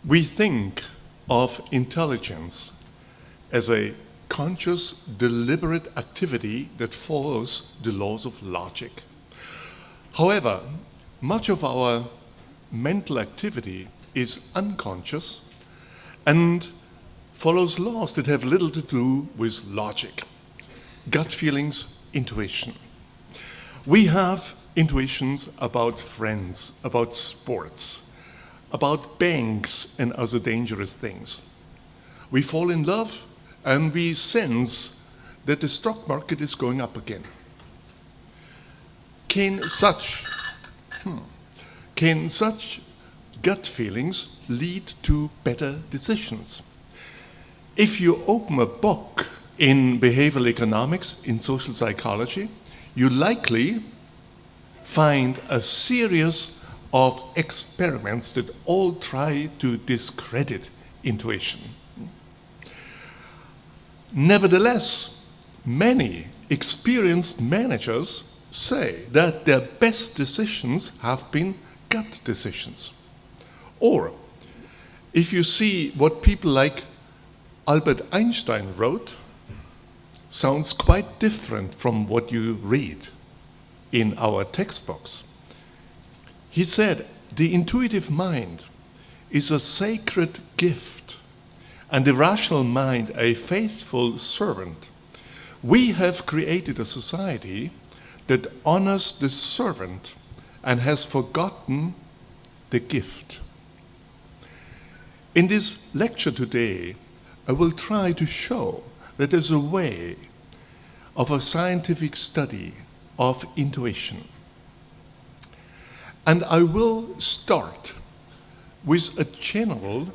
We think of intelligence as a conscious, deliberate activity that follows the laws of logic. However, much of our mental activity is unconscious and follows laws that have little to do with logic. Gut feelings, intuition. We have intuitions about friends, about sports, about banks and other dangerous things. We fall in love and we sense that the stock market is going up again. Can such gut feelings lead to better decisions? If you open a book in behavioral economics, in social psychology, you likely find a series of experiments that all try to discredit intuition. Nevertheless, many experienced managers say that their best decisions have been gut decisions. Or, if you see what people like Albert Einstein wrote, sounds quite different from what you read in our textbooks. He said, the intuitive mind is a sacred gift, and the rational mind a faithful servant. We have created a society that honors the servant and has forgotten the gift. In this lecture today, I will try to show that there's a way of a scientific study of intuition. And I will start with a general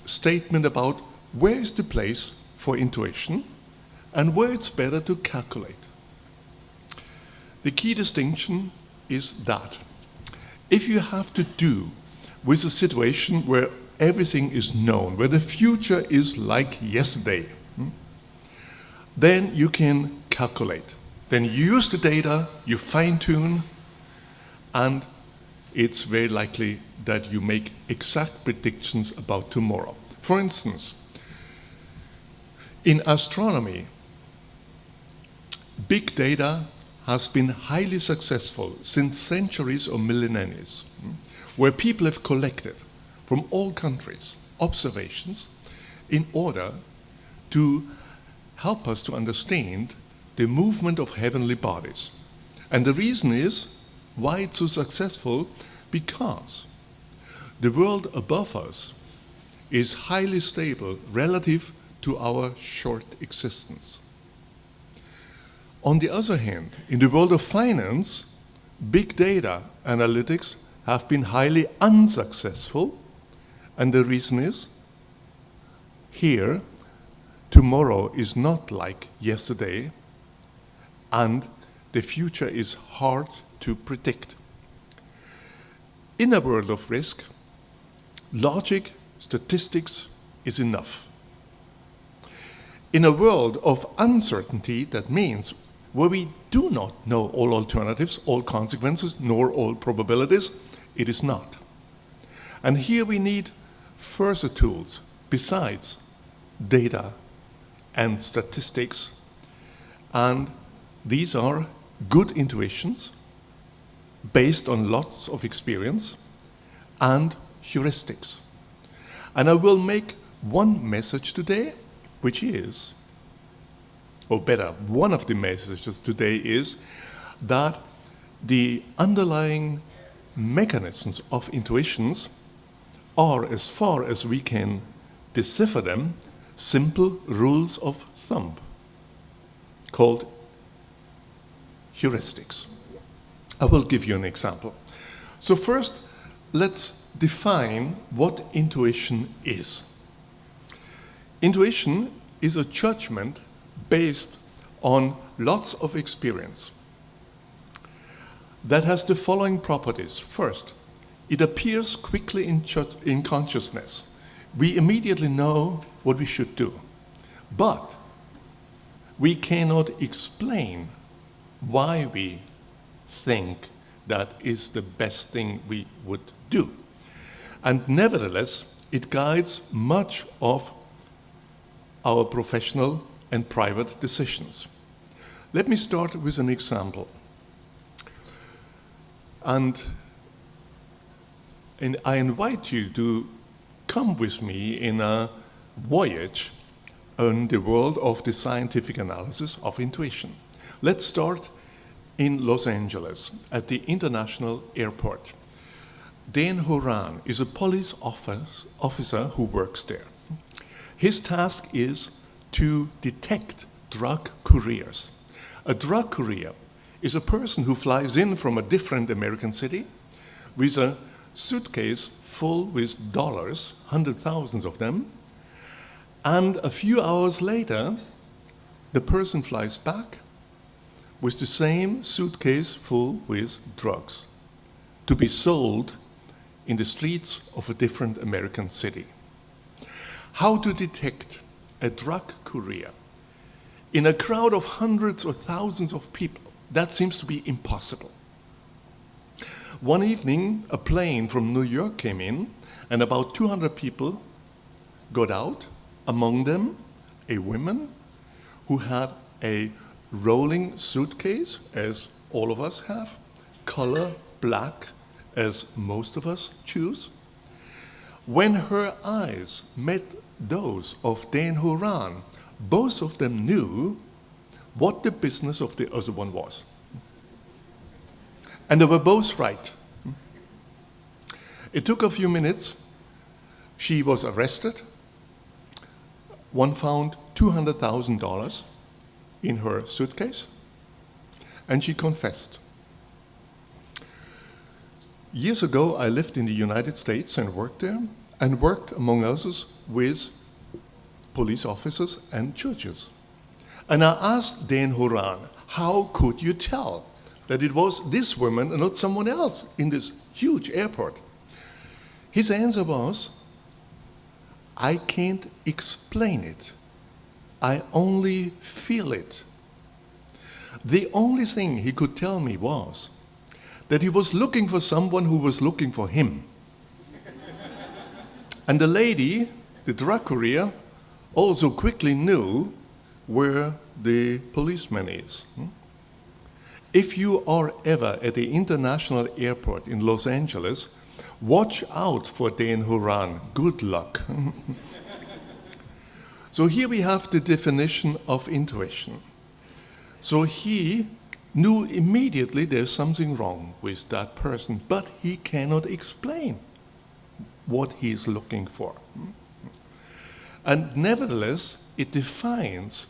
statement about where is the place for intuition and where it's better to calculate. The key distinction is that if you have to do with a situation where everything is known, where the future is like yesterday, then you can calculate. Then you use the data, you fine-tune, and it's very likely that you make exact predictions about tomorrow. For instance, in astronomy, big data has been highly successful since centuries or millennia, where people have collected from all countries observations in order to help us to understand the movement of heavenly bodies. And the reason is why it's so successful, because the world above us is highly stable relative to our short existence. On the other hand, in the world of finance, big data analytics have been highly unsuccessful, and the reason is, here, tomorrow is not like yesterday, and the future is hard to predict. In a world of risk, logic, statistics is enough. In a world of uncertainty, that means where we do not know all alternatives, all consequences, nor all probabilities, it is not. And here we need further tools besides data and statistics, and these are good intuitions based on lots of experience and heuristics. And I will make one message today, which is, or better, one of the messages today is that the underlying mechanisms of intuitions are, as far as we can decipher them, simple rules of thumb called heuristics. I will give you an example. So first, let's define what intuition is. Intuition is a judgment based on lots of experience that has the following properties. First, it appears quickly in consciousness. We immediately know what we should do, but we cannot explain why we think that is the best thing we would do. And nevertheless, it guides much of our professional and private decisions. Let me start with an example. And I invite you to come with me in a voyage in the world of the scientific analysis of intuition. Let's start in Los Angeles at the International Airport. Dan Horan is a police officer who works there. His task is to detect drug couriers. A drug courier is a person who flies in from a different American city with a suitcase full with dollars, hundreds of thousands of them, and a few hours later, the person flies back with the same suitcase full with drugs to be sold in the streets of a different American city. How to detect a drug courier in a crowd of hundreds or thousands of people? That seems to be impossible. One evening, a plane from New York came in, and about 200 people got out, among them a woman who had a rolling suitcase, as all of us have, color black, as most of us choose. When her eyes met those of Dan Horan, both of them knew what the business of the other one was. And they were both right. It took a few minutes. She was arrested. One found $200,000 in her suitcase, and she confessed. Years ago, I lived in the United States and worked there, and worked, among others, with police officers and churches. And I asked Dan Horan, how could you tell that it was this woman and not someone else in this huge airport? His answer was, I can't explain it. I only feel it. The only thing he could tell me was that he was looking for someone who was looking for him. And the lady, the drug courier, also quickly knew where the policeman is. If you are ever at the International Airport in Los Angeles, watch out for Dan Horan. Good luck. So here we have the definition of intuition. So he knew immediately there's something wrong with that person, but he cannot explain what he's looking for. And nevertheless, it defines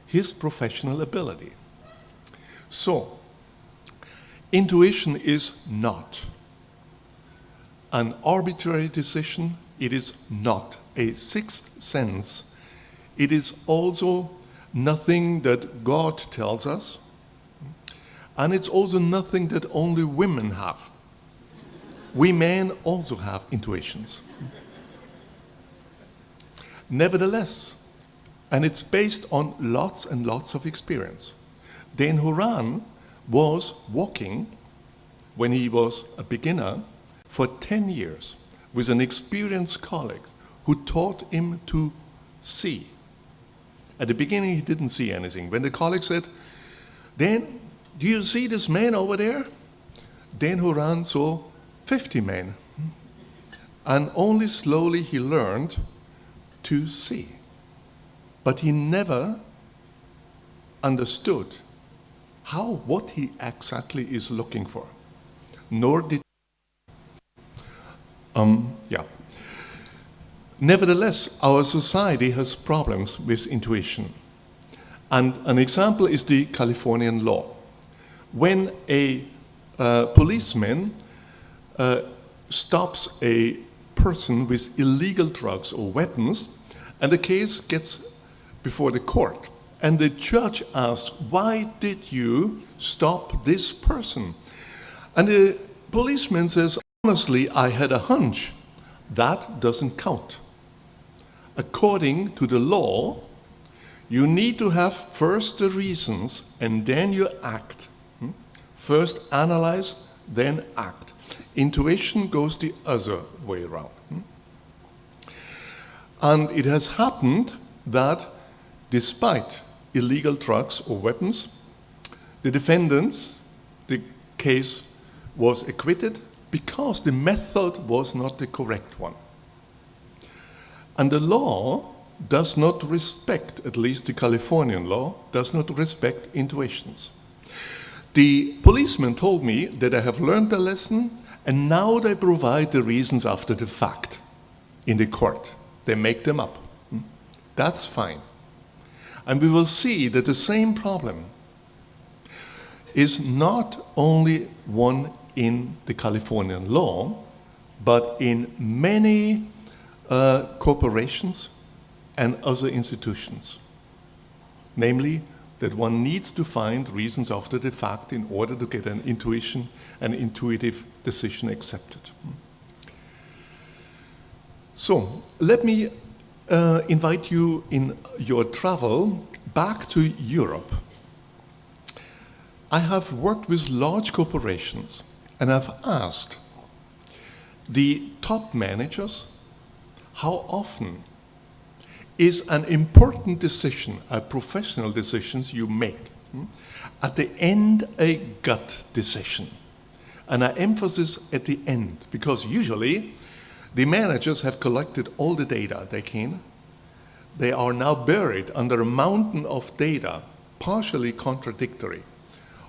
his professional ability. So, intuition is not an arbitrary decision. It is not a sixth sense. It is also nothing that God tells us. And it's also nothing that only women have. We men also have intuitions. Nevertheless, and it's based on lots and lots of experience. Dan Horan was walking, when he was a beginner, for 10 years with an experienced colleague who taught him to see. At the beginning, he didn't see anything. When the colleague said, Dan, do you see this man over there? Dan Horan saw 50 men. And only slowly he learned to see. But he never understood what he exactly is looking for. Nor did Nevertheless, our society has problems with intuition. And an example is the Californian law. When a policeman stops a person with illegal drugs or weapons, and the case gets before the court, and the judge asks, why did you stop this person? And the policeman says, honestly, I had a hunch. That doesn't count. According to the law, you need to have first the reasons and then you act. First analyze, then act. Intuition goes the other way around. And it has happened that despite illegal drugs or weapons, the defendants, the case was acquitted because the method was not the correct one. And the law does not respect, at least the Californian law, does not respect intuitions. The policeman told me that I have learned the lesson and now they provide the reasons after the fact in the court. They make them up. That's fine. And we will see that the same problem is not only one in the Californian law, but in many corporations and other institutions. Namely, that one needs to find reasons after the fact in order to get an intuitive decision accepted. So, let me invite you in your travel back to Europe. I have worked with large corporations and I've asked the top managers how often is an important decision, a professional decision you make, at the end a gut decision. And I emphasize at the end, because usually the managers have collected all the data they can. They are now buried under a mountain of data, partially contradictory.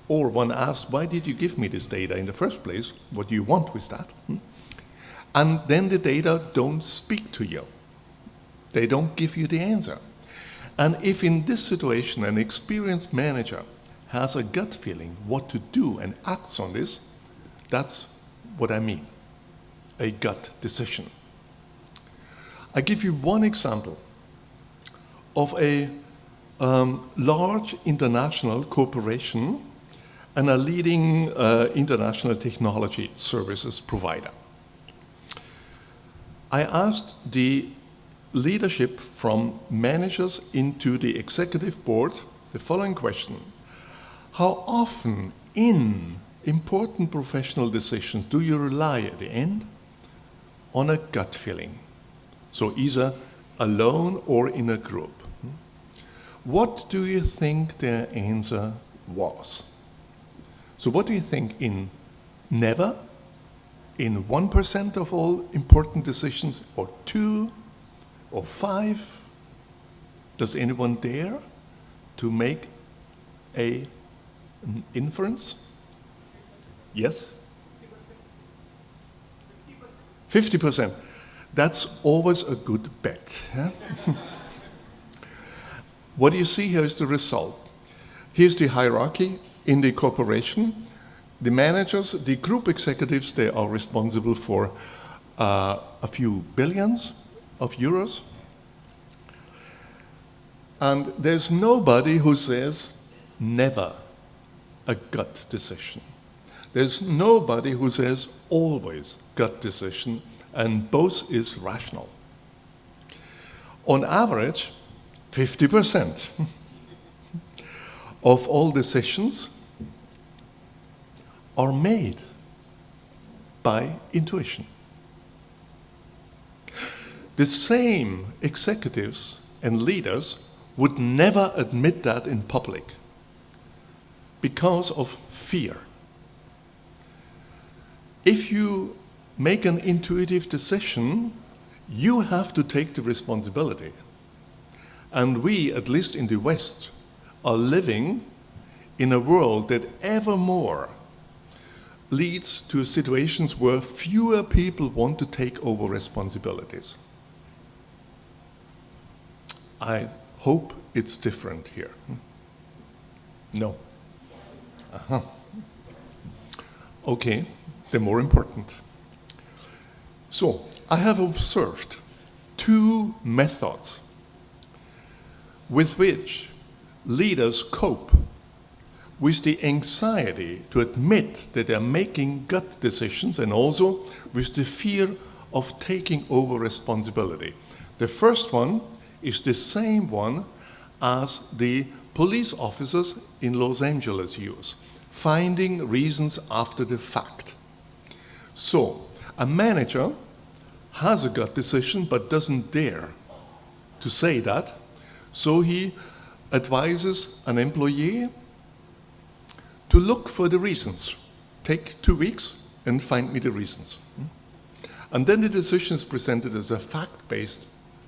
Or one asks, why did you give me this data in the first place? What do you want with that? And then the data don't speak to you. They don't give you the answer. And if in this situation an experienced manager has a gut feeling what to do and acts on this, that's what I mean, a gut decision. I give you one example of a large international corporation and a leading international technology services provider. I asked the leadership from managers into the executive board the following question: how often in important professional decisions do you rely at the end on a gut feeling? So either alone or in a group. What do you think their answer was? So what do you think? In never? In 1% of all important decisions, or 2, or 5? Does anyone dare to make an inference? Yes? 50%. That's always a good bet. Yeah? What you see here is the result. Here's the hierarchy in the corporation. The managers, the group executives, they are responsible for a few billions of euros. And there's nobody who says never a gut decision. There's nobody who says always gut decision, and both is rational. On average, 50% of all decisions are made by intuition. The same executives and leaders would never admit that in public because of fear. If you make an intuitive decision, you have to take the responsibility. And we, at least in the West, are living in a world that ever more leads to situations where fewer people want to take over responsibilities. I hope it's different here. No. Okay, the more important. So, I have observed 2 methods with which leaders cope with the anxiety to admit that they're making gut decisions, and also with the fear of taking over responsibility. The first one is the same one as the police officers in Los Angeles use, finding reasons after the fact. So, a manager has a gut decision but doesn't dare to say that. So he advises an employee to look for the reasons. Take 2 weeks and find me the reasons. And then the decision is presented as a fact-based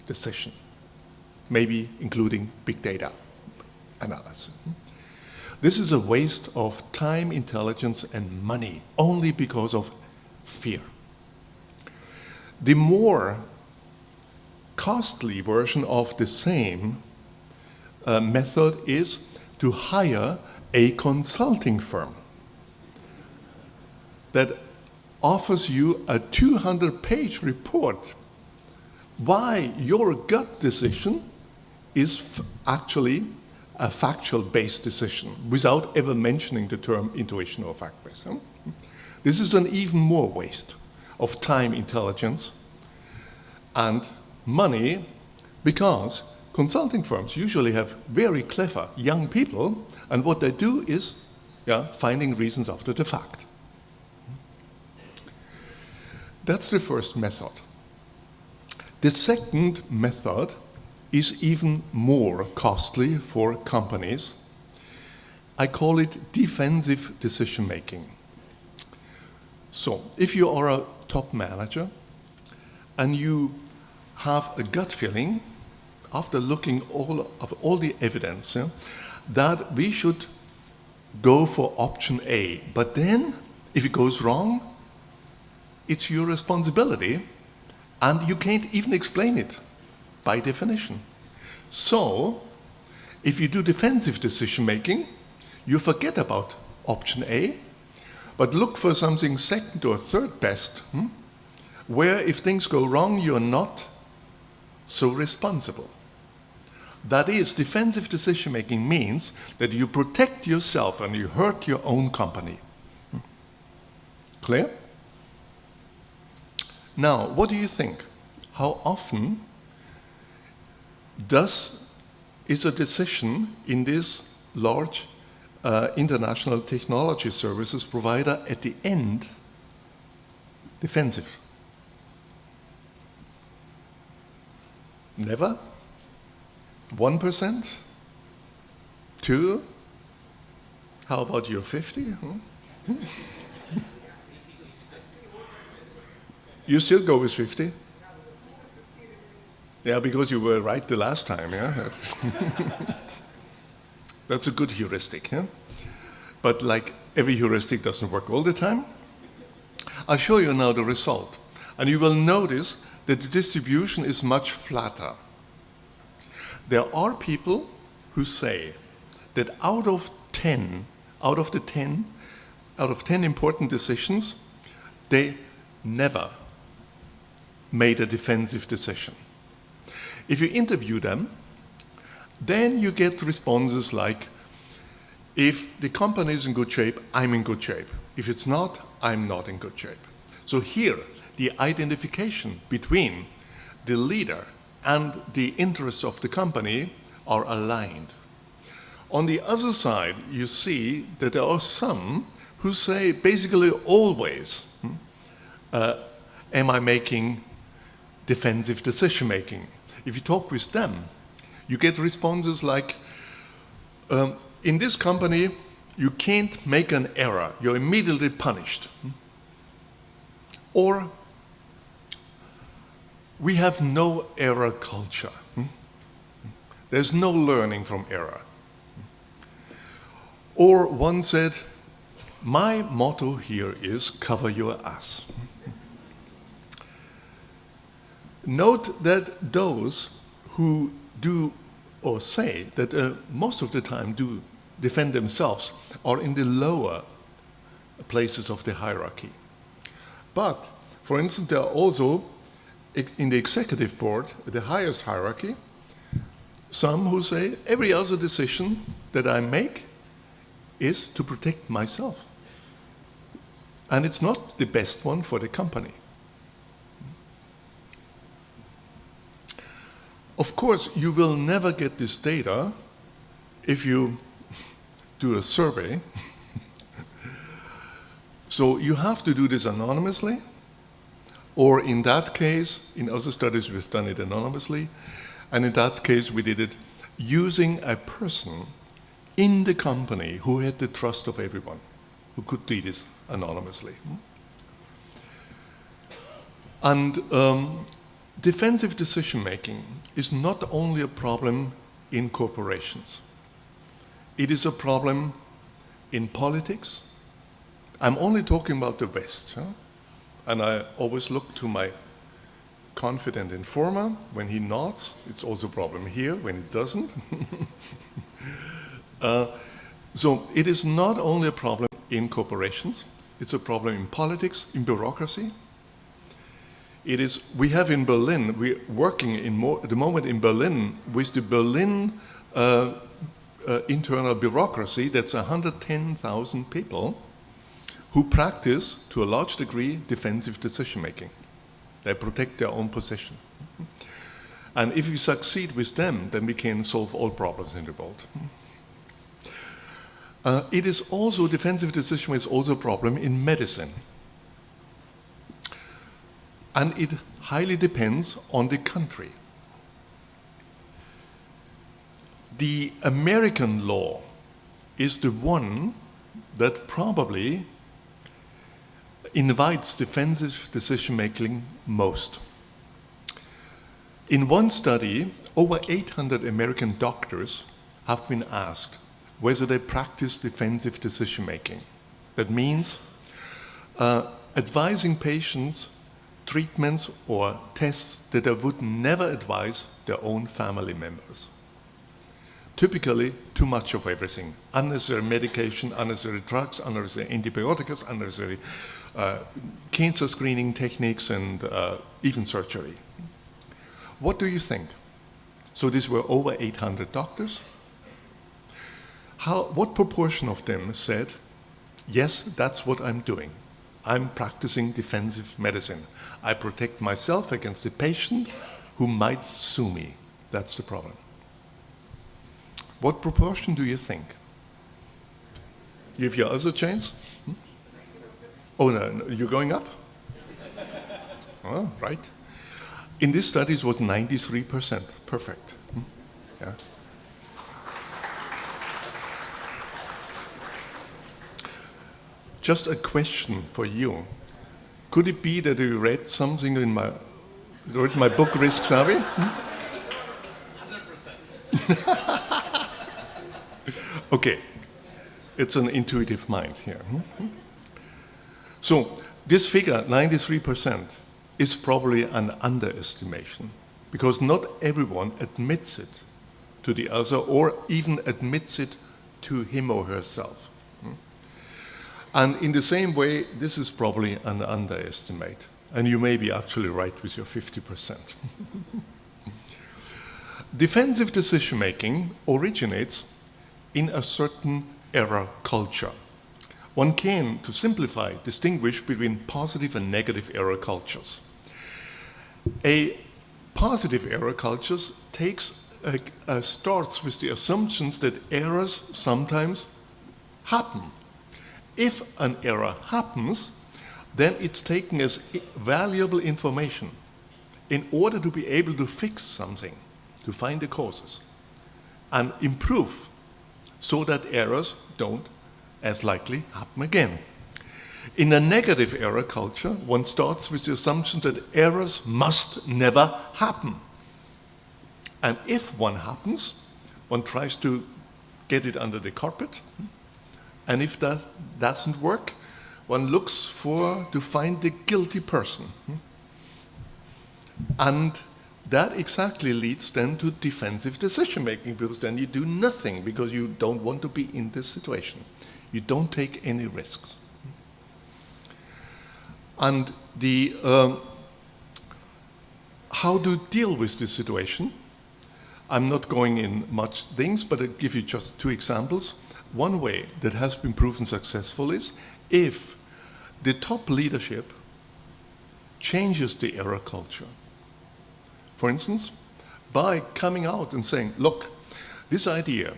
decision, maybe including big data analysis. This is a waste of time, intelligence, and money, only because of fear. The more costly version of the same method is to hire a consulting firm that offers you a 200-page report why your gut decision is actually a factual-based decision without ever mentioning the term intuition or fact-based. This is an even more waste of time, intelligence, and money, because consulting firms usually have very clever young people, and what they do is finding reasons after the fact. That's the first method. The second method is even more costly for companies. I call it defensive decision-making. So, if you are a top manager and you have a gut feeling, after looking of all the evidence, that we should go for option A, but then if it goes wrong, it's your responsibility, and you can't even explain it by definition. So, if you do defensive decision-making, you forget about option A, but look for something second or third best, where if things go wrong, you're not so responsible. That is, defensive decision-making means that you protect yourself and you hurt your own company. Clear? Now, what do you think? How often is a decision in this large international technology services provider at the end defensive? Never? 1%? 2%? How about your 50%? You still go with 50%? Yeah, because you were right the last time, yeah? That's a good heuristic, yeah? But like every heuristic doesn't work all the time. I'll show you now the result. And you will notice that the distribution is much flatter. There are people who say that out of 10 important decisions, they never made a defensive decision. If you interview them, then you get responses like, if the company is in good shape, I'm in good shape. If it's not, I'm not in good shape. So here, the identification between the leader and the interests of the company are aligned. On the other side, you see that there are some who say basically always, am I making defensive decision-making? If you talk with them, you get responses like, in this company, you can't make an error. You're immediately punished. Or, we have no error culture. There's no learning from error. Or one said, my motto here is cover your ass. Note that those who do or say that most of the time do defend themselves are in the lower places of the hierarchy. But, for instance, there are also in the executive board, the highest hierarchy, some who say every other decision that I make is to protect myself. And it's not the best one for the company. Of course, you will never get this data if you do a survey. So you have to do this anonymously, Or in that case, in other studies we've done it anonymously, and in that case we did it using a person in the company who had the trust of everyone, who could do this anonymously. And defensive decision-making is not only a problem in corporations. It is a problem in politics. I'm only talking about the West. And I always look to my confident informer. When he nods, it's also a problem here. When he doesn't. So it is not only a problem in corporations. It's a problem in politics, in bureaucracy. It is, we have in Berlin, we're working at the moment in Berlin with the Berlin internal bureaucracy. That's 110,000 people who practice, to a large degree, defensive decision-making. They protect their own position. And if we succeed with them, then we can solve all problems in the world. It is also, defensive decision is also a problem in medicine. And it highly depends on the country. The American law is the one that probably invites defensive decision-making most. In one study, over 800 American doctors have been asked whether they practice defensive decision-making. That means advising patients treatments or tests that they would never advise their own family members. Typically, too much of everything. Unnecessary medication, unnecessary drugs, unnecessary antibiotics, unnecessary cancer screening techniques, and even surgery. What do you think? So these were over 800 doctors. What proportion of them said, yes, that's what I'm doing. I'm practicing defensive medicine. I protect myself against the patient who might sue me. That's the problem. What proportion do you think? You have your other chance? Oh, no, you're going up? Oh, right. In this study, it was 93%. Perfect. Yeah. Just a question for you. Could it be that you read something in my book, Risk Savvy? 100%. Okay. It's an intuitive mind here. So this figure, 93%, is probably an underestimation because not everyone admits it to the other or even admits it to him or herself. And in the same way, this is probably an underestimate. And you may be actually right with your 50%. Defensive decision-making originates in a certain error culture. One can, to simplify, distinguish between positive and negative error cultures. A positive error culture starts with the assumptions that errors sometimes happen. If an error happens, then it's taken as valuable information in order to be able to fix something, to find the causes, and improve so that errors don't as likely happen again. In a negative error culture, one starts with the assumption that errors must never happen. And if one happens, one tries to get it under the carpet. And if that doesn't work, one looks to find the guilty person. And that exactly leads then to defensive decision-making, because then you do nothing, because you don't want to be in this situation. You don't take any risks. And how to deal with this situation? I'm not going in much things, but I'll give you just two examples. One way that has been proven successful is if the top leadership changes the error culture. For instance, by coming out and saying, look, this idea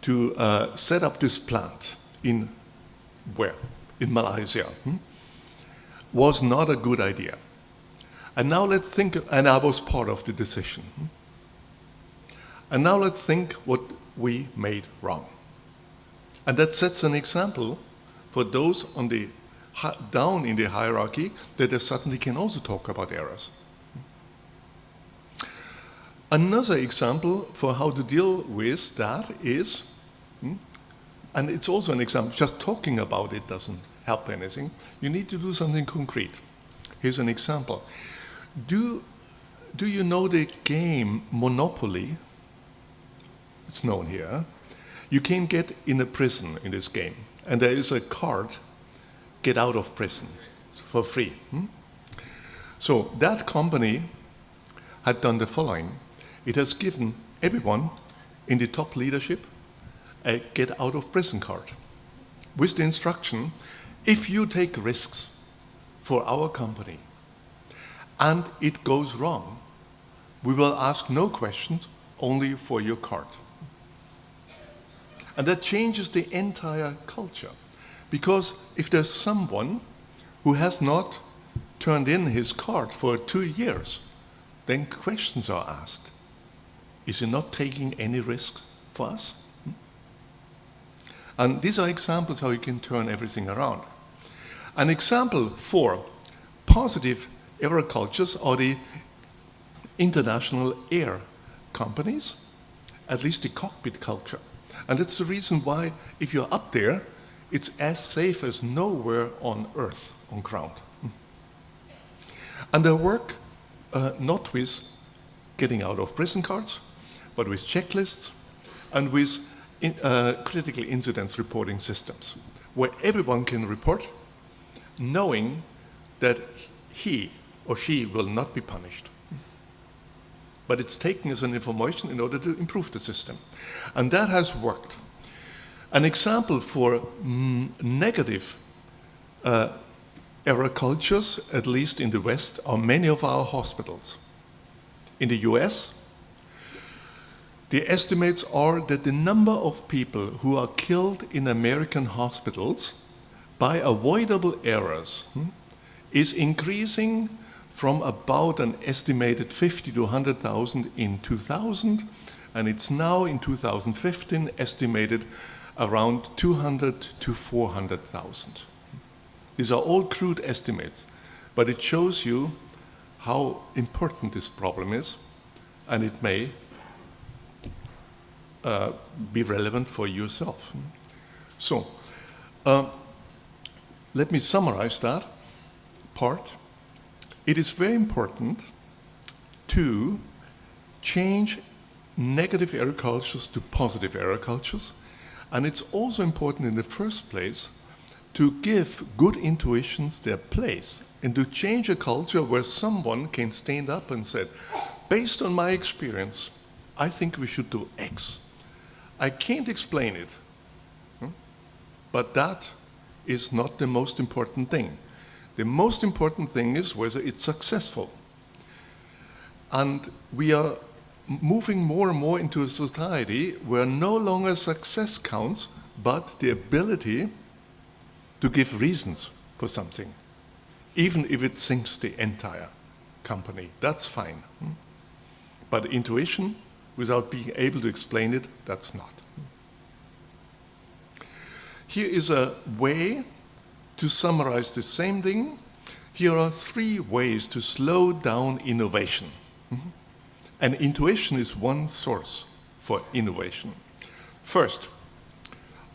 to set up this plant in where? In Malaysia, was not a good idea. And now let's think, and I was part of the decision. And now let's think what we made wrong. And that sets an example for those on the down in the hierarchy that they suddenly can also talk about errors. Another example for how to deal with that is, and it's also an example, just talking about it doesn't help anything. You need to do something concrete. Here's an example. Do you know the game Monopoly? It's known here. You can get in a prison in this game, and there is a card, get out of prison, for free. So that company had done the following. It has given everyone in the top leadership a get out of prison card with the instruction, if you take risks for our company and it goes wrong, we will ask no questions, only for your card. And that changes the entire culture. Because if there's someone who has not turned in his card for 2 years, then questions are asked. Is he not taking any risks for us? And these are examples how you can turn everything around. An example for positive error cultures are the international air companies, at least the cockpit culture. And that's the reason why, if you're up there, it's as safe as nowhere on Earth, on ground. And they work not with getting out of prison cards, but with checklists and with critical incidents reporting systems, where everyone can report, knowing that he or she will not be punished. But it's taken as an information in order to improve the system. And that has worked. An example for negative error cultures, at least in the West, are many of our hospitals. In the US, the estimates are that the number of people who are killed in American hospitals by avoidable errors is increasing from about an estimated 50 to 100,000 in 2000, and it's now in 2015 estimated around 200 to 400,000. These are all crude estimates, but it shows you how important this problem is, and it may be relevant for yourself. So, let me summarize that part. It is very important to change negative error cultures to positive error cultures. And it's also important in the first place to give good intuitions their place and to change a culture where someone can stand up and say, based on my experience, I think we should do X. I can't explain it, but that is not the most important thing. The most important thing is whether it's successful. And we are moving more and more into a society where no longer success counts, but the ability to give reasons for something, even if it sinks the entire company. That's fine. But intuition, without being able to explain it, that's not. Here is a way to summarize the same thing. Here are 3 ways to slow down innovation. And intuition is one source for innovation. First,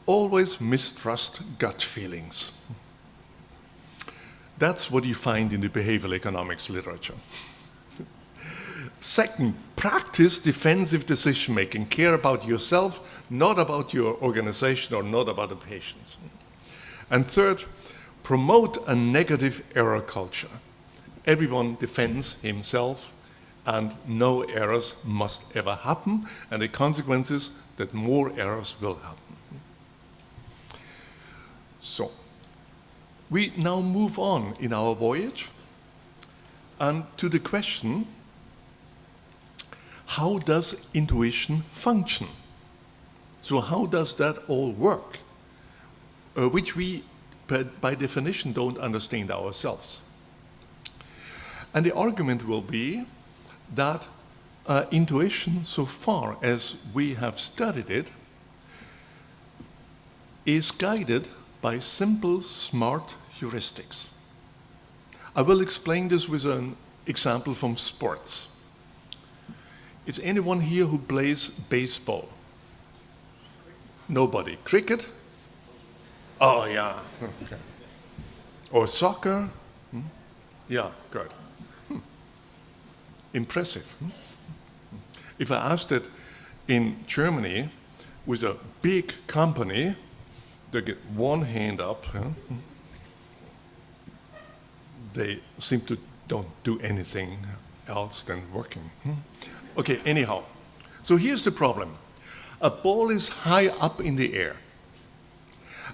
always mistrust gut feelings. That's what you find in the behavioral economics literature. Second, practice defensive decision-making. Care about yourself, not about your organization or not about the patients. And third, promote a negative error culture. Everyone defends himself, and no errors must ever happen, and the consequence is that more errors will happen. So, we now move on in our voyage and to the question, how does intuition function? So how does that all work? Which we, by definition, don't understand ourselves. And the argument will be that intuition, so far as we have studied it, is guided by simple, smart heuristics. I will explain this with an example from sports. Is anyone here who plays baseball? Nobody. Cricket? Oh, yeah. Okay. Or soccer? Yeah, good. Impressive. If I asked it in Germany with a big company, they get one hand up. They seem to don't do anything else than working. Okay, anyhow. So here's the problem. A ball is high up in the air.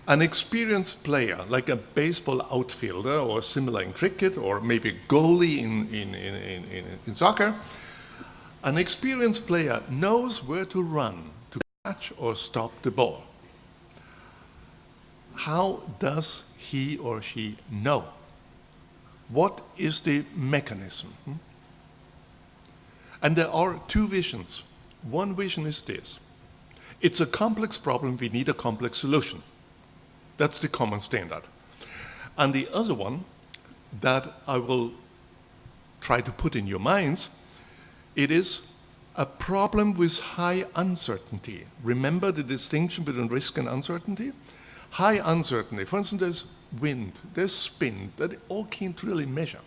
An experienced player, like a baseball outfielder or similar in cricket, or maybe goalie in soccer, an experienced player knows where to run to catch or stop the ball. How does he or she know? What is the mechanism? And there are two visions. One vision is this. It's a complex problem, we need a complex solution. That's the common standard. And the other one that I will try to put in your minds, it is a problem with high uncertainty. Remember the distinction between risk and uncertainty? High uncertainty, for instance, there's wind, there's spin, that all can't really measure.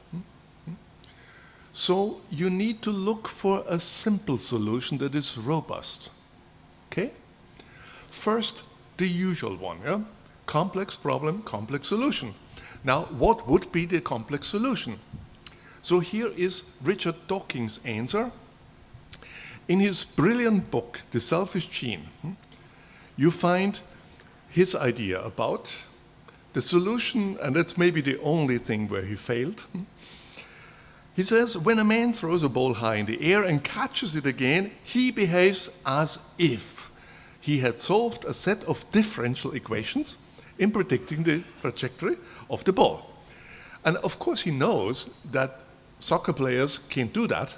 So you need to look for a simple solution that is robust. Okay? First, the usual one, yeah? Complex problem, complex solution. Now, what would be the complex solution? So here is Richard Dawkins' answer. In his brilliant book, The Selfish Gene, you find his idea about the solution, and that's maybe the only thing where he failed. He says, when a man throws a ball high in the air and catches it again, he behaves as if he had solved a set of differential equations in predicting the trajectory of the ball. And of course he knows that soccer players can't do that,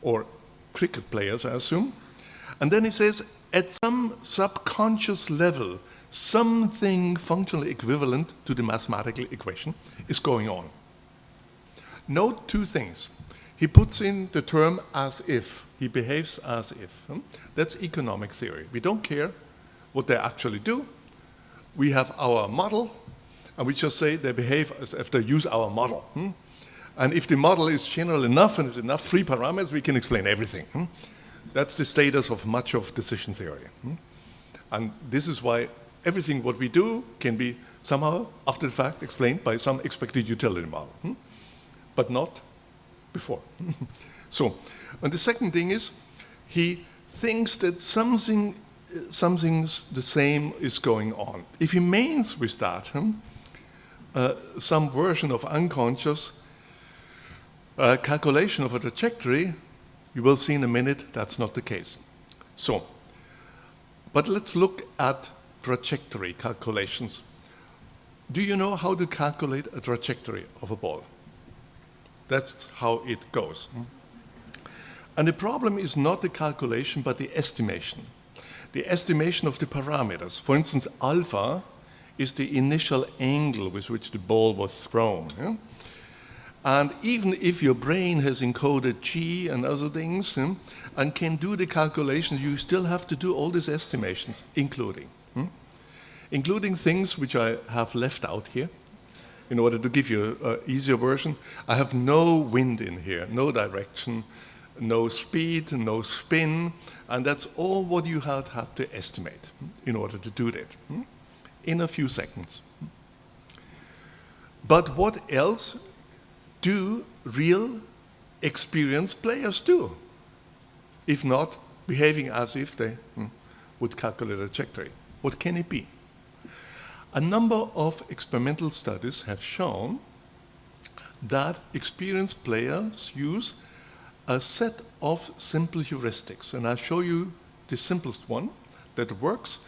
or cricket players, I assume. And then he says, at some subconscious level, something functionally equivalent to the mathematical equation is going on. Note two things. He puts in the term as if. He behaves as if. That's economic theory. We don't care what they actually do. We have our model, and we just say they behave as if they use our model. And if the model is general enough and it's enough free parameters, we can explain everything. That's the status of much of decision theory. And this is why everything what we do can be somehow, after the fact, explained by some expected utility model, but not before. So, and the second thing is, he thinks that something the same is going on. If he means with that some version of unconscious calculation of a trajectory, you will see in a minute that's not the case. So, but let's look at trajectory calculations. Do you know how to calculate a trajectory of a ball? That's how it goes. And the problem is not the calculation, but the estimation. The estimation of the parameters. For instance, alpha is the initial angle with which the ball was thrown. Yeah? And even if your brain has encoded G and other things and can do the calculations, you still have to do all these estimations, including things which I have left out here in order to give you an easier version. I have no wind in here, no direction, no speed, no spin, and that's all what you have to estimate in order to do that in a few seconds. But what else do real experienced players do, if not behaving as if they would calculate a trajectory? What can it be? A number of experimental studies have shown that experienced players use a set of simple heuristics, and I'll show you the simplest one that works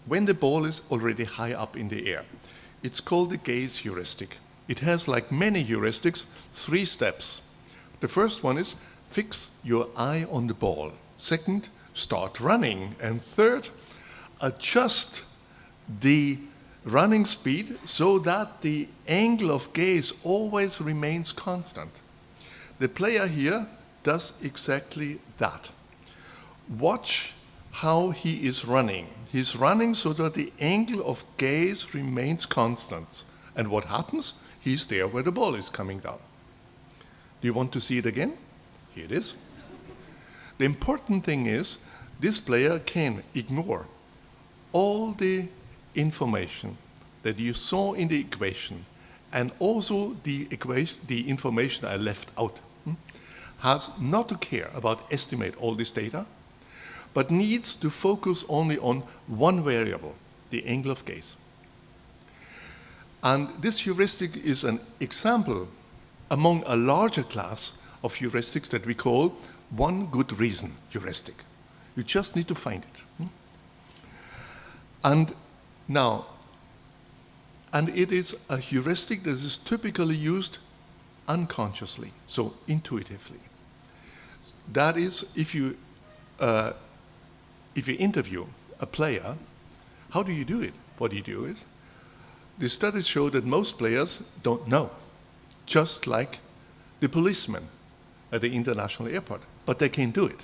when the ball is already high up in the air. It's called the Gaze Heuristic. it has, like many heuristics, 3 steps. The first one is fix your eye on the ball. Second, start running. And third, adjust the running speed so that the angle of gaze always remains constant. The player here does exactly that. Watch how he is running. He's running so that the angle of gaze remains constant. And what happens? He's there where the ball is coming down. Do you want to see it again? Here it is. The important thing is this player can ignore all the information that you saw in the equation and also the information I left out. Has not to care about estimate all this data, but needs to focus only on one variable, the angle of gaze. And this heuristic is an example among a larger class of heuristics that we call one good reason heuristic. You just need to find it. And now, and it is a heuristic that is typically used unconsciously, so intuitively. That is, if you interview a player, how do you do it? What do you do it? The studies show that most players don't know, just like the policeman at the international airport, but they can do it.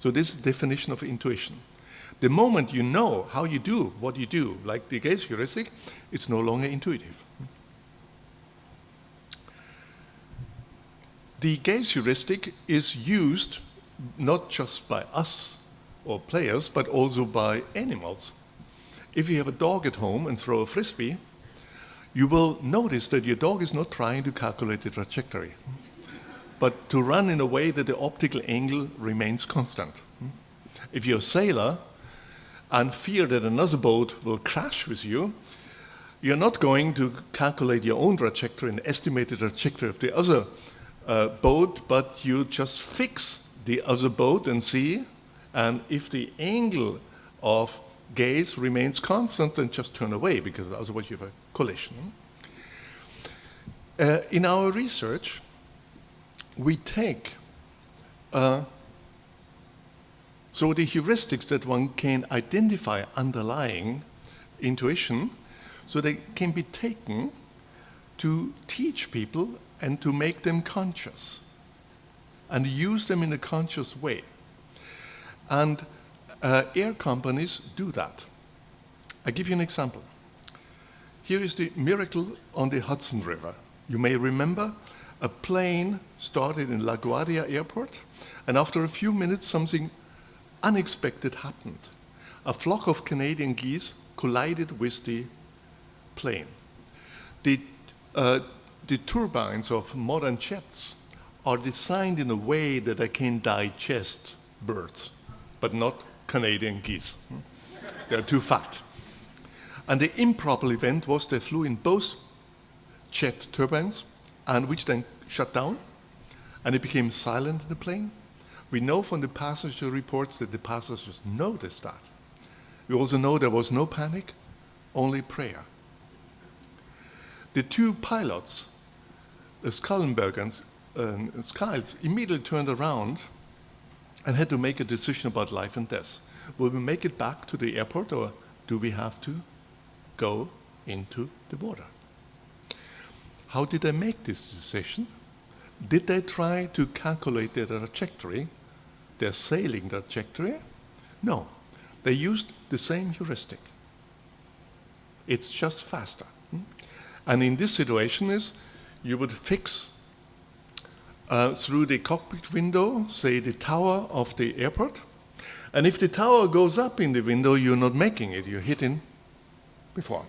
So this is the definition of intuition. The moment you know how you do what you do, like the Gaze heuristic, it's no longer intuitive. The Gaze heuristic is used not just by us or players, but also by animals. If you have a dog at home and throw a frisbee, you will notice that your dog is not trying to calculate the trajectory, but to run in a way that the optical angle remains constant. If you're a sailor and fear that another boat will crash with you, you're not going to calculate your own trajectory and estimate the trajectory of the other boat, but you just fix the other boat and see, and if the angle of gaze remains constant, then just turn away, because otherwise you have a collision. In our research, we take so the heuristics that one can identify underlying intuition, so they can be taken to teach people and to make them conscious and use them in a conscious way. And air companies do that. I give you an example. Here is the miracle on the Hudson River. You may remember a plane started in LaGuardia Airport, and after a few minutes something unexpected happened. A flock of Canadian geese collided with the plane. The turbines of modern jets are designed in a way that they can digest birds, but not Canadian geese. They're too fat. And the improbable event was they flew in both jet turbines, and which then shut down, and it became silent in the plane. We know from the passenger reports that the passengers noticed that. We also know there was no panic, only prayer. The two pilots, Skallenberg and Skiles, immediately turned around and had to make a decision about life and death. Will we make it back to the airport, or do we have to go into the water? How did they make this decision? Did they try to calculate their trajectory, their sailing trajectory? No. They used the same heuristic. It's just faster. And in this situation is, you would fix through the cockpit window, say the tower of the airport. And if the tower goes up in the window, you're not making it, you're hitting before.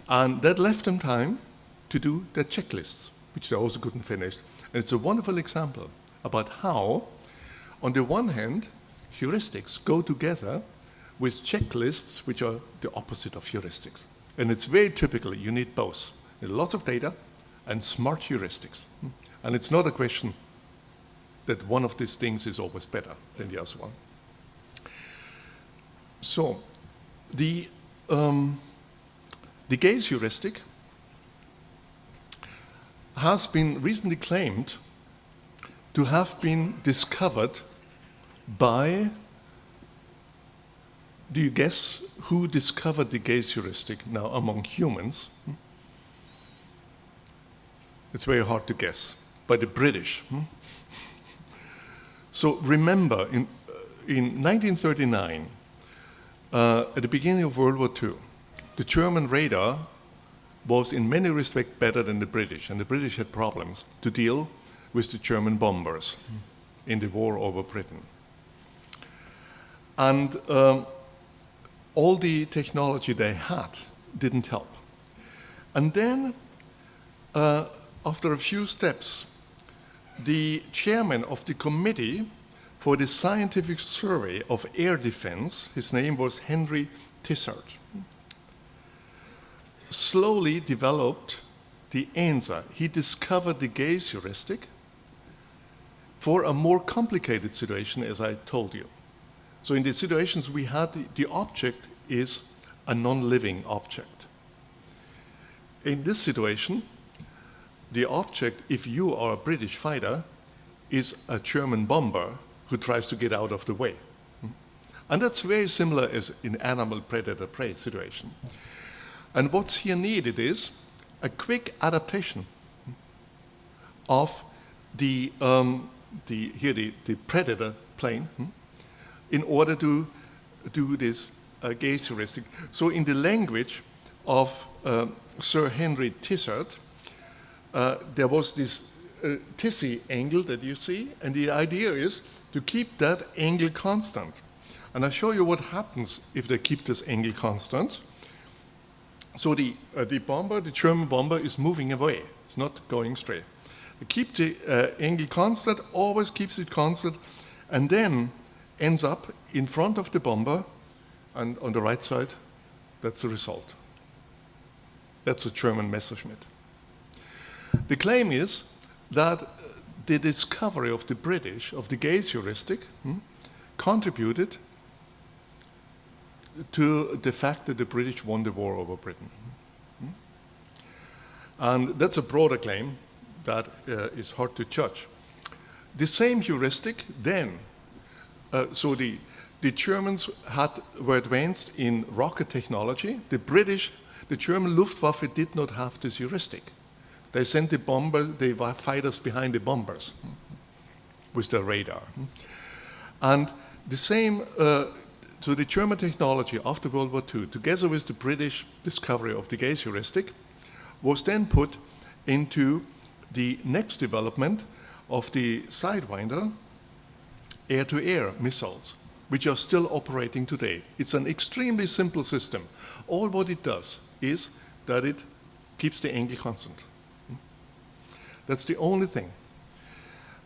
And that left them time to do their checklists, which they also couldn't finish. And it's a wonderful example about how, on the one hand, heuristics go together with checklists, which are the opposite of heuristics. And it's very typical, you need both. You need lots of data and smart heuristics. And it's not a question that one of these things is always better than the other one. So, the Gaze heuristic has been recently claimed to have been discovered by, do you guess who discovered the Gaze Heuristic now among humans? It's very hard to guess, by the British. So remember, in 1939, at the beginning of World War II, the German radar was in many respects better than the British, and the British had problems to deal with the German bombers in the war over Britain. And all the technology they had didn't help. And then, after a few steps, the chairman of the committee for the scientific survey of air defense, his name was Henry Tissot, slowly developed the answer. He discovered the Gaze Heuristic for a more complicated situation, as I told you. So in the situations we had, the object is a non-living object. In this situation, the object, if you are a British fighter, is a German bomber who tries to get out of the way. And that's very similar as in animal predator-prey situation. And what's here needed is a quick adaptation of the predator plane in order to do this Gaze Heuristic. So in the language of Sir Henry Tissot, there was this Tissy angle that you see, and the idea is to keep that angle constant. And I'll show you what happens if they keep this angle constant. So the bomber, the German bomber, is moving away. It's not going straight. They keep the angle constant, always keeps it constant, and then ends up in front of the bomber, and on the right side, that's the result. That's a German Messerschmitt. The claim is that the discovery of the British, of the Gaze Heuristic, contributed to the fact that the British won the war over Britain. And that's a broader claim that is hard to judge. The same heuristic then, so the Germans were advanced in rocket technology. The German Luftwaffe did not have this heuristic. They sent the fighters behind the bombers with their radar. And the same, so the German technology after World War II, together with the British discovery of the Gaze Heuristic, was then put into the next development of the Sidewinder air-to-air missiles, which are still operating today. It's an extremely simple system. All what it does is that it keeps the angle constant. That's the only thing.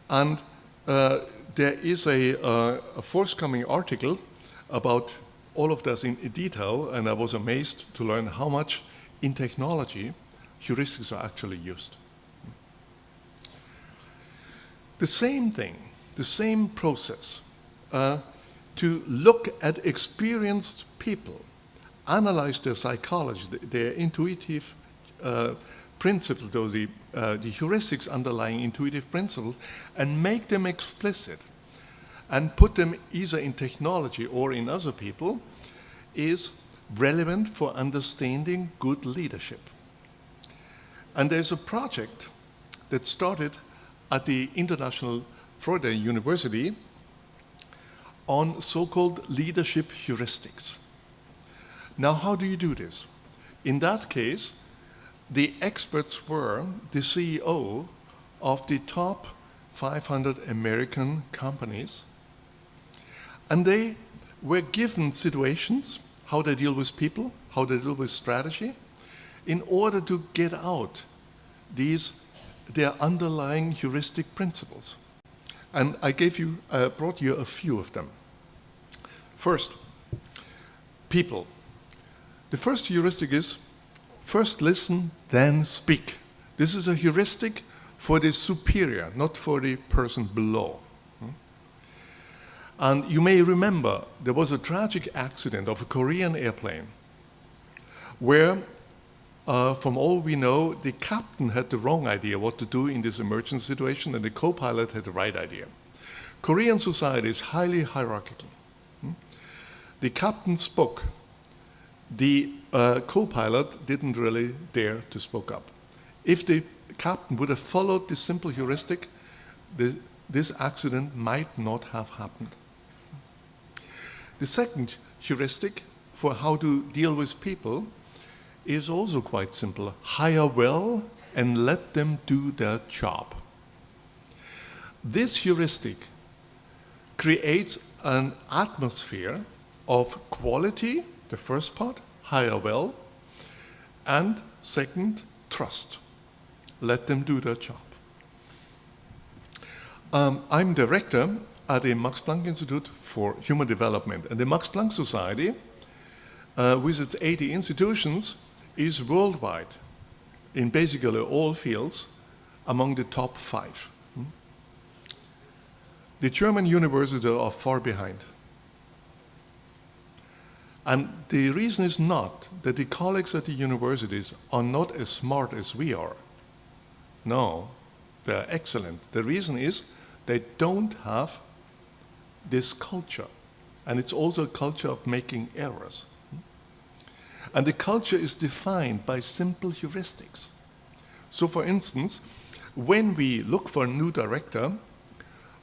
And there is a forthcoming article about all of this in detail, and I was amazed to learn how much in technology heuristics are actually used. The same thing, the same process, to look at experienced people, analyze their psychology, their intuitive principles, or the heuristics underlying intuitive principles, and make them explicit and put them either in technology or in other people, is relevant for understanding good leadership. And there's a project that started at the International Florida University on so-called leadership heuristics. Now, how do you do this? In that case, the experts were the CEO of the top 500 American companies, and they were given situations, how they deal with people, how they deal with strategy, in order to get out their underlying heuristic principles. And I brought you a few of them. First, people. The first heuristic is first listen, then speak. This is a heuristic for the superior, not for the person below. And you may remember there was a tragic accident of a Korean airplane where from all we know, the captain had the wrong idea what to do in this emergency situation, and the co-pilot had the right idea. Korean society is highly hierarchical. The captain spoke. The co-pilot didn't really dare to speak up. If the captain would have followed this simple heuristic, this accident might not have happened. The second heuristic for how to deal with people is also quite simple. Hire well and let them do their job. This heuristic creates an atmosphere of quality, the first part, hire well, and second, trust. Let them do their job. I'm director at the Max Planck Institute for Human Development, and the Max Planck Society, with its 80 institutions, is worldwide, in basically all fields, among the top 5. The German universities are far behind. And the reason is not that the colleagues at the universities are not as smart as we are. No, they're excellent. The reason is they don't have this culture. And it's also a culture of making errors. And the culture is defined by simple heuristics. So for instance, when we look for a new director,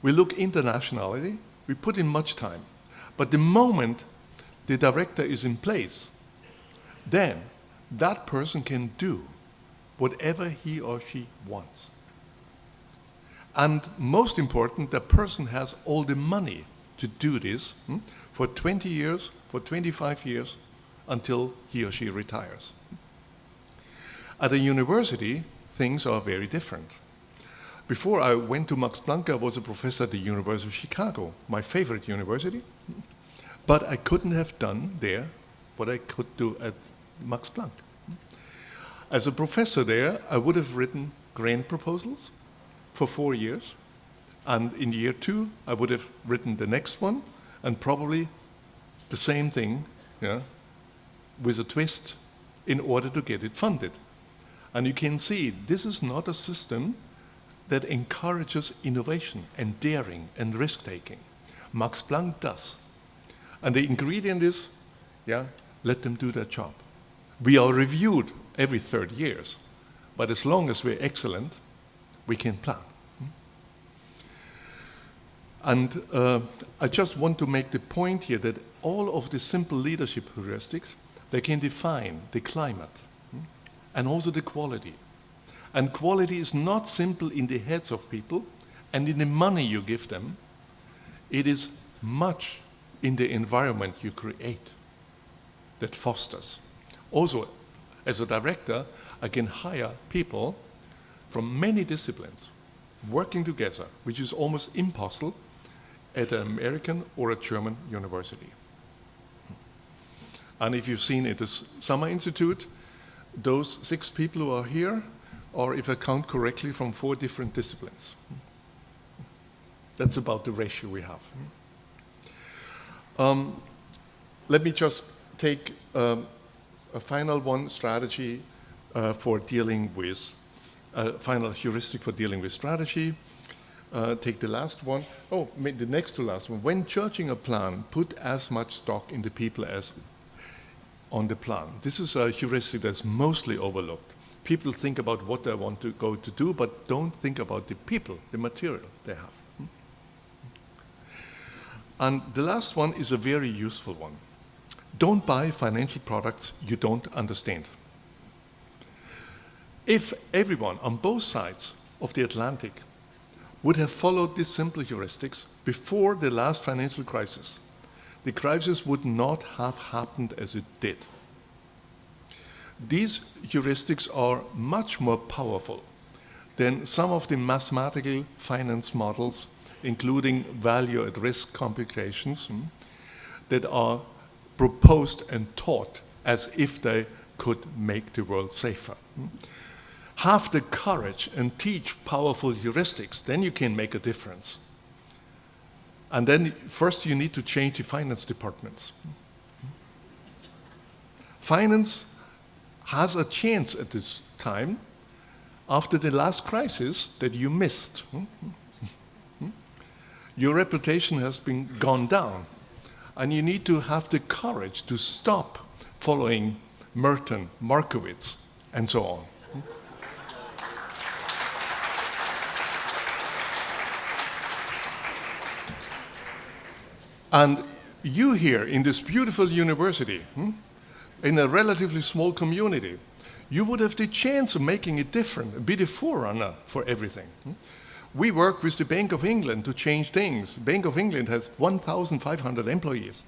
we look internationality, we put in much time. But the moment the director is in place, then that person can do whatever he or she wants. And most important, the person has all the money to do this for 20 years, for 25 years, until he or she retires. At a university, things are very different. Before I went to Max Planck, I was a professor at the University of Chicago, my favorite university. But I couldn't have done there what I could do at Max Planck. As a professor there, I would have written grant proposals for 4 years. And in year 2, I would have written the next one, and probably the same thing, with a twist, in order to get it funded. And you can see this is not a system that encourages innovation and daring and risk-taking. Max Planck does. And the ingredient is, let them do their job. We are reviewed every 3 years, but as long as we're excellent, we can plan. And I just want to make the point here that all of the simple leadership heuristics, they can define the climate and also the quality. And quality is not simple in the heads of people and in the money you give them. It is much in the environment you create that fosters. Also, as a director, I can hire people from many disciplines working together, which is almost impossible at an American or a German university. And if you've seen at the Summer Institute, those 6 people who are here are, if I count correctly, from 4 different disciplines. That's about the ratio we have. Let me just take a final one strategy for dealing with, final heuristic for dealing with strategy. Take the last one. Oh, the next to last one. When judging a plan, put as much stock in the people as on the plan. This is a heuristic that's mostly overlooked. People think about what they want to go to do, but don't think about the people, the material they have. And the last one is a very useful one. Don't buy financial products you don't understand. If everyone on both sides of the Atlantic would have followed these simple heuristics before the last financial crisis, the crisis would not have happened as it did. These heuristics are much more powerful than some of the mathematical finance models, including value at risk computations, that are proposed and taught as if they could make the world safer. Have the courage and teach powerful heuristics, then you can make a difference. And then first you need to change the finance departments. Finance has a chance at this time after the last crisis that you missed. Your reputation has been gone down, and you need to have the courage to stop following Merton, Markowitz, and so on. And you here in this beautiful university, in a relatively small community, you would have the chance of making it different, be the forerunner for everything. We work with the Bank of England to change things. Bank of England has 1,500 employees.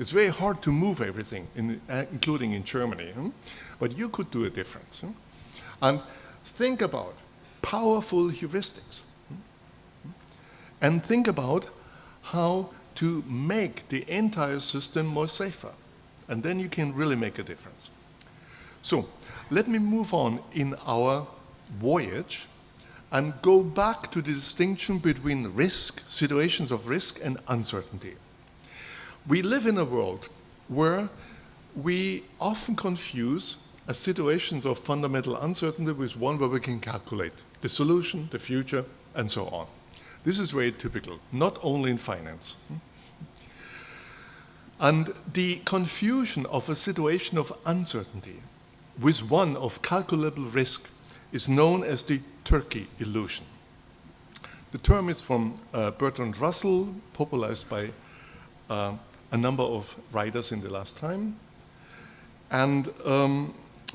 It's very hard to move everything, including in Germany. But you could do a difference. And think about powerful heuristics. And think about how to make the entire system more safer. And then you can really make a difference. So let me move on in our voyage and go back to the distinction between risk, situations of risk, and uncertainty. We live in a world where we often confuse situations of fundamental uncertainty with one where we can calculate the solution, the future, and so on. This is very typical, not only in finance. And the confusion of a situation of uncertainty with one of calculable risk is known as the turkey illusion. The term is from Bertrand Russell, popularized by a number of writers in the last time. And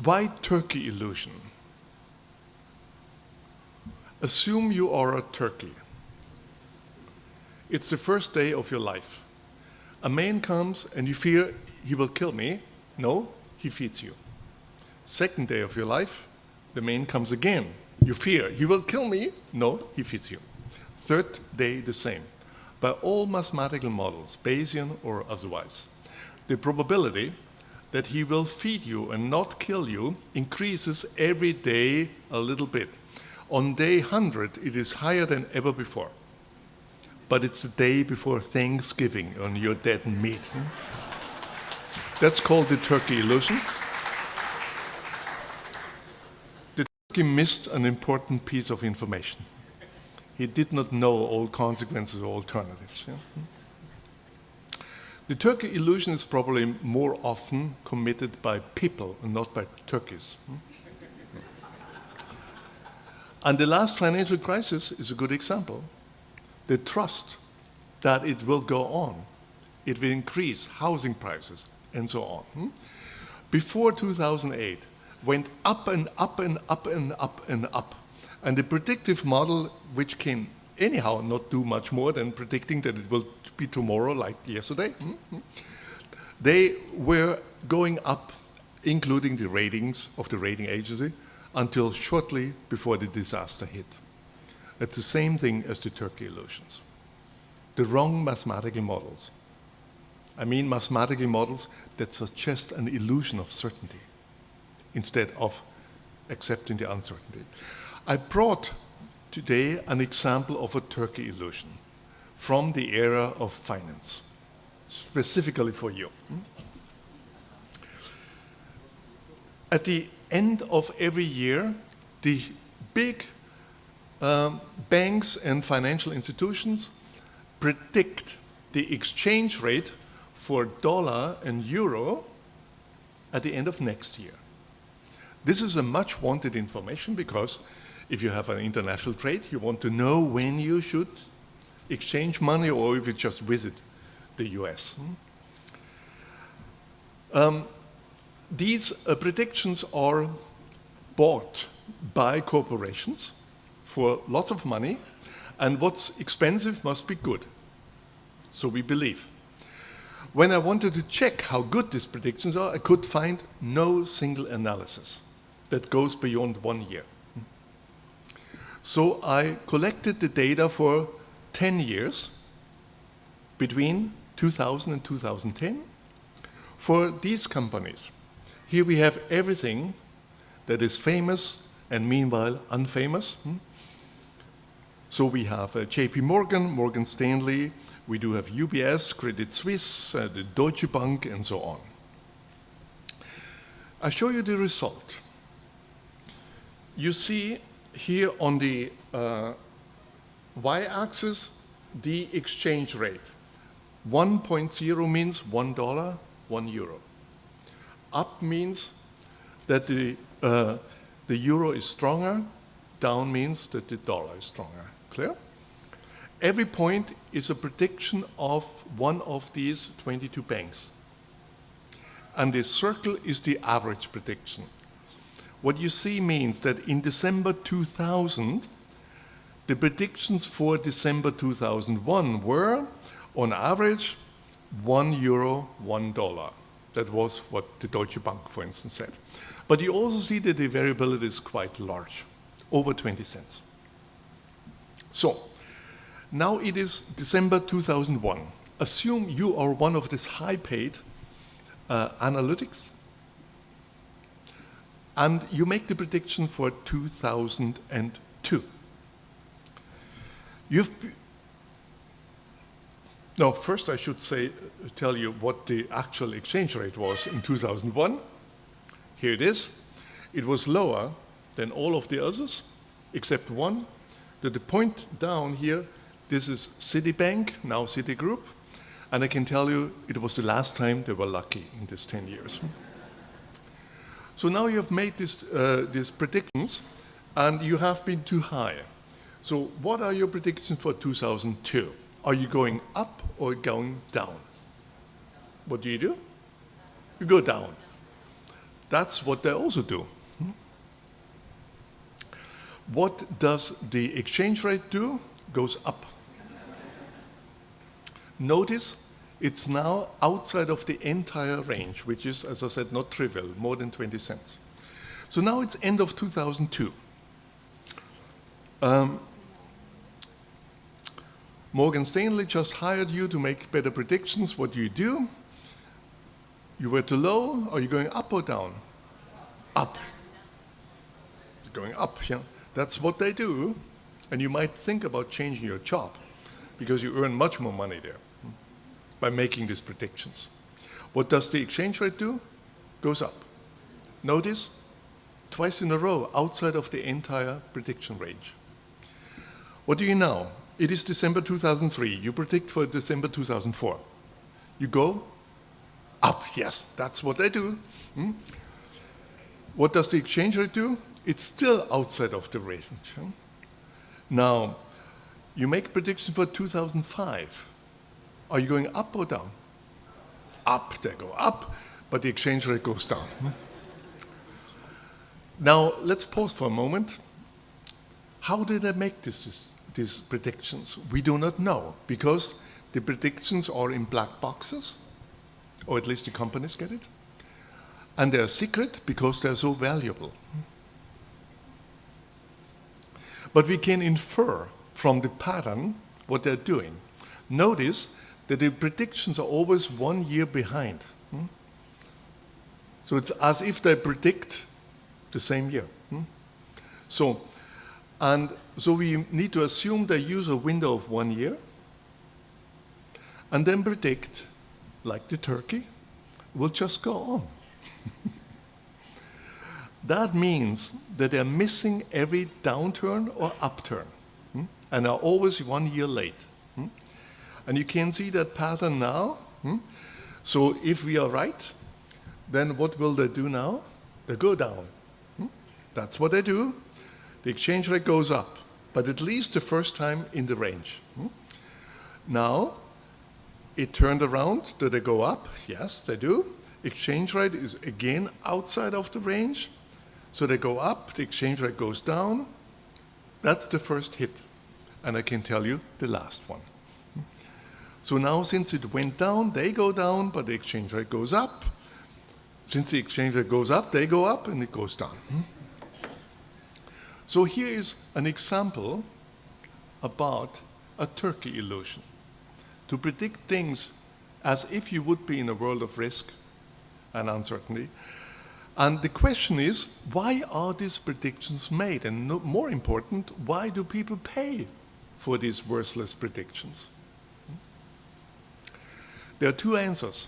why turkey illusion? Assume you are a turkey. It's the first day of your life. A man comes and you fear he will kill me. No, he feeds you. Second day of your life, the man comes again. You fear he will kill me. No, he feeds you. Third day, the same. By all mathematical models, Bayesian or otherwise, the probability that he will feed you and not kill you increases every day a little bit. On day 100, it is higher than ever before. But it's the day before Thanksgiving on your dead meat. That's called the turkey illusion. The turkey missed an important piece of information. He did not know all consequences or alternatives. The turkey illusion is probably more often committed by people and not by turkeys. And the last financial crisis is a good example. The trust that it will go on, it will increase housing prices, and so on. Before 2008, went up and up and up and up and up. And the predictive model, which can anyhow not do much more than predicting that it will be tomorrow like yesterday, they were going up, including the ratings of the rating agency, until shortly before the disaster hit. It's the same thing as the turkey illusions. The wrong mathematical models. I mean mathematical models that suggest an illusion of certainty instead of accepting the uncertainty. I brought today an example of a turkey illusion from the era of finance, specifically for you. At the end of every year, the big banks and financial institutions predict the exchange rate for dollar and euro at the end of next year. This is a much wanted information because if you have an international trade, you want to know when you should exchange money or if you just visit the US. These predictions are bought by corporations for lots of money, and what's expensive must be good. So we believe. When I wanted to check how good these predictions are, I could find no single analysis that goes beyond 1 year. So I collected the data for 10 years, between 2000 and 2010, for these companies. Here we have everything that is famous and meanwhile unfamous. So we have JP Morgan, Morgan Stanley, we do have UBS, Credit Suisse, the Deutsche Bank, and so on. I show you the result. You see here on the y-axis the exchange rate. 1.0 means $1, 1 euro. Up means that the euro is stronger. Down means that the dollar is stronger. Clear? Every point is a prediction of one of these 22 banks. And the circle is the average prediction. What you see means that in December 2000, the predictions for December 2001 were, on average, 1 euro, $1. That was what the Deutsche Bank, for instance, said. But you also see that the variability is quite large, over 20 cents. So, now it is December 2001. Assume you are one of these high-paid analytics, and you make the prediction for 2002. No, first I should tell you what the actual exchange rate was in 2001. Here it is. It was lower than all of the others, except one. The point down here, this is Citibank, now Citigroup, and I can tell you it was the last time they were lucky in these 10 years. So now you have made these predictions, and you have been too high. So what are your predictions for 2002? Are you going up or going down? What do? You go down. That's what they also do. What does the exchange rate do? Goes up. Notice it's now outside of the entire range, which is, as I said, not trivial, more than 20 cents. So now it's end of 2002. Morgan Stanley just hired you to make better predictions. What do? You were too low. Are you going up or down? Up. You're going up, yeah. That's what they do. And you might think about changing your job because you earn much more money there by making these predictions. What does the exchange rate do? Goes up. Notice, twice in a row outside of the entire prediction range. What do you know? It is December 2003. You predict for December 2004. You go up. Yes, that's what they do. What does the exchange rate do? It's still outside of the range. Now, you make predictions for 2005. Are you going up or down? Up. They go up, but the exchange rate goes down. Now, let's pause for a moment. How did they make these predictions? We do not know, because the predictions are in black boxes, or at least the companies get it, and they're secret because they're so valuable. But we can infer from the pattern what they're doing. Notice that the predictions are always 1 year behind. So it's as if they predict the same year. So we need to assume they use a window of 1 year and then predict, like the turkey, will just go on. That means that they're missing every downturn or upturn and are always 1 year late. And you can see that pattern now. So if we are right, then what will they do now? They go down. That's what they do. The exchange rate goes up, but at least the first time in the range. Now, it turned around. Do they go up? Yes, they do. Exchange rate is again outside of the range. So they go up, the exchange rate goes down. That's the first hit. And I can tell you the last one. So now, since it went down, they go down, but the exchange rate goes up. Since the exchange rate goes up, they go up, and it goes down. So here is an example about a turkey illusion. To predict things as if you would be in a world of risk and uncertainty. And the question is, why are these predictions made? And more important, why do people pay for these worthless predictions? There are two answers.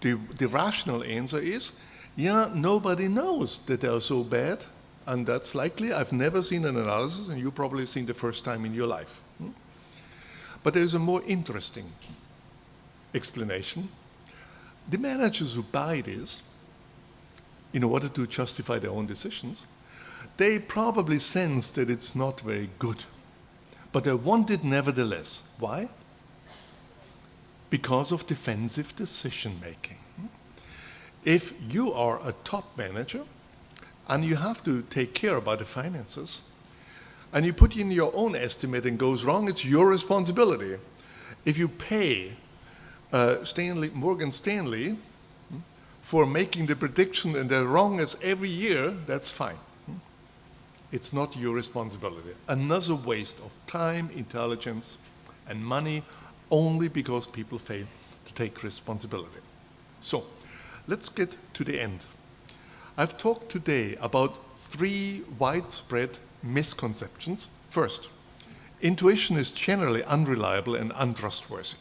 The rational answer is, Yeah, nobody knows that they are so bad, and that's likely. I've never seen an analysis, and you probably seen the first time in your life. But there's a more interesting explanation. The managers who buy this, in order to justify their own decisions, they probably sense that it's not very good. But they want it nevertheless. Why? Because of defensive decision-making. If you are a top manager and you have to take care about the finances, and you put in your own estimate and goes wrong, it's your responsibility. If you pay Morgan Stanley for making the prediction and they're wrong as every year, that's fine. It's not your responsibility. Another waste of time, intelligence, and money only because people fail to take responsibility. So, let's get to the end. I've talked today about 3 widespread misconceptions. First, intuition is generally unreliable and untrustworthy.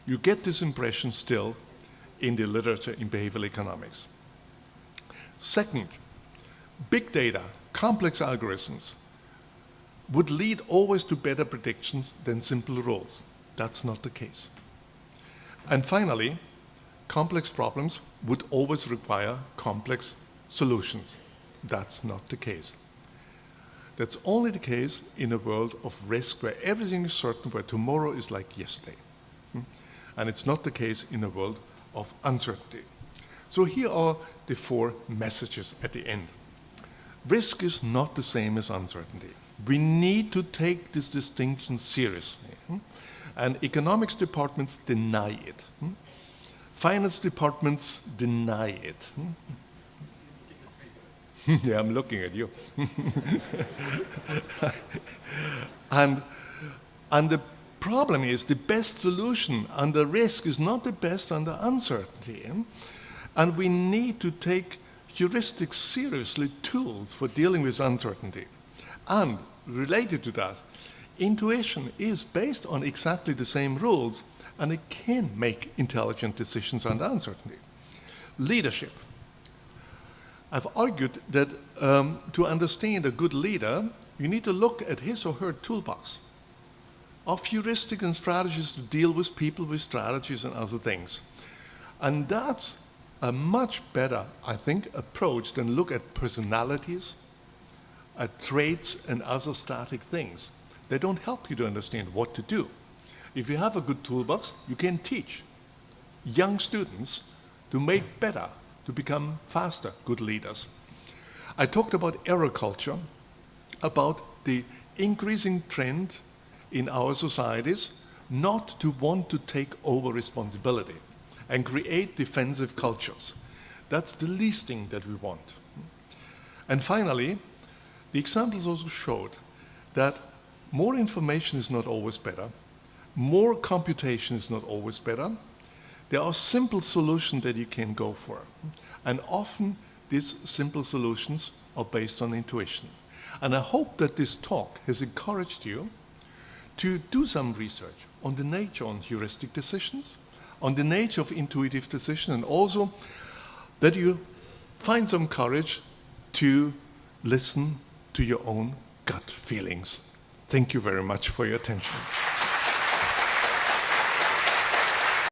You get this impression still in the literature in behavioral economics. Second, big data, complex algorithms would lead always to better predictions than simple rules. That's not the case. And finally, complex problems would always require complex solutions. That's not the case. That's only the case in a world of risk where everything is certain, where tomorrow is like yesterday. And it's not the case in a world of uncertainty. So here are the 4 messages at the end. Risk is not the same as uncertainty. We need to take this distinction seriously. And economics departments deny it. Finance departments deny it. Yeah, I'm looking at you. and the problem is the best solution under risk is not the best under uncertainty. And we need to take heuristics seriously, tools for dealing with uncertainty. And related to that, intuition is based on exactly the same rules, and it can make intelligent decisions under uncertainty. Leadership. I've argued that to understand a good leader, you need to look at his or her toolbox of heuristics and strategies to deal with people with strategies and other things. And that's a much better, I think, approach than look at personalities, at traits and other static things. They don't help you to understand what to do. If you have a good toolbox, you can teach young students to make better, to become faster good leaders. I talked about error culture, about the increasing trend in our societies not to want to take over responsibility and create defensive cultures. That's the least thing that we want. And finally, the examples also showed that more information is not always better, more computation is not always better. There are simple solutions that you can go for. And often these simple solutions are based on intuition. And I hope that this talk has encouraged you to do some research on the nature of heuristic decisions, on the nature of intuitive decision, and also that you find some courage to listen to your own gut feelings. Thank you very much for your attention.